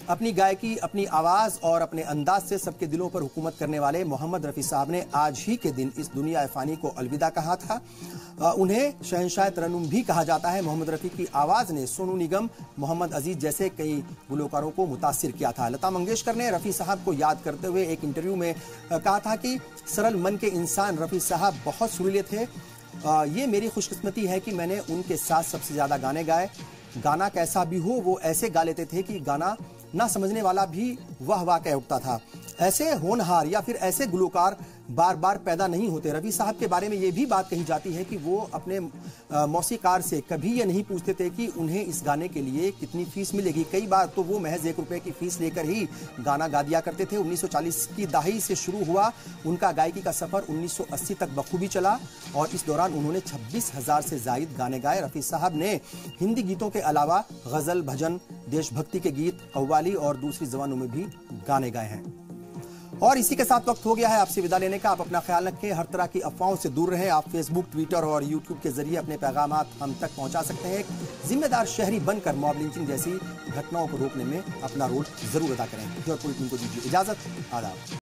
अपनी गायकी, अपनी आवाज और अपने अंदाज से सबके दिलों पर हुकूमत करने वाले मोहम्मद रफी साहब ने आज ही के दिन इस दुनिया फ़ानी को अलविदा कहा था। उन्हें शहंशाह तरन्नुम भी कहा जाता है। मोहम्मद रफी की आवाज ने सोनू निगम, मोहम्मद अजीज जैसे कई गुलकारों को मुतासिर किया था। लता मंगेशकर ने रफी साहब को याद करते हुए एक इंटरव्यू में कहा था कि सरल मन के इंसान रफी साहब बहुत सुरीले थे। ये मेरी खुशकिस्मती है कि मैंने उनके साथ सबसे ज्यादा गाने गाए। गाना कैसा भी हो वो ऐसे गा लेते थे कि गाना ना समझने वाला भी वाह वाह कह उठता था। ऐसे होनहार या फिर ऐसे गुलकार बार बार पैदा नहीं होते। रफी साहब के बारे में ये भी बात कही जाती है कि वो अपने मौसीकार से कभी ये नहीं पूछते थे कि उन्हें इस गाने के लिए कितनी फीस मिलेगी। कई बार तो वो महज ₹1 की फीस लेकर ही गाना गा दिया करते थे। 1940 की दहाई से शुरू हुआ उनका गायकी का सफर 1980 तक बखूबी चला और इस दौरान उन्होंने 26,000 से जायद गाने गाए। रफी साहब ने हिंदी गीतों के अलावा गजल, भजन, देशभक्ति के गीत, कव्वाली और दूसरी जबानों में भी गाने गाए हैं। और इसी के साथ वक्त हो गया है आपसे विदा लेने का। आप अपना ख्याल रखें, हर तरह की अफवाहों से दूर रहें। आप फेसबुक, ट्विटर और यूट्यूब के जरिए अपने पैगामात हम तक पहुंचा सकते हैं। जिम्मेदार शहरी बनकर मॉब लिंचिंग जैसी घटनाओं को रोकने में अपना रोल जरूर अदा करें। और पूरी टीम को दीजिए इजाजत। आदाब।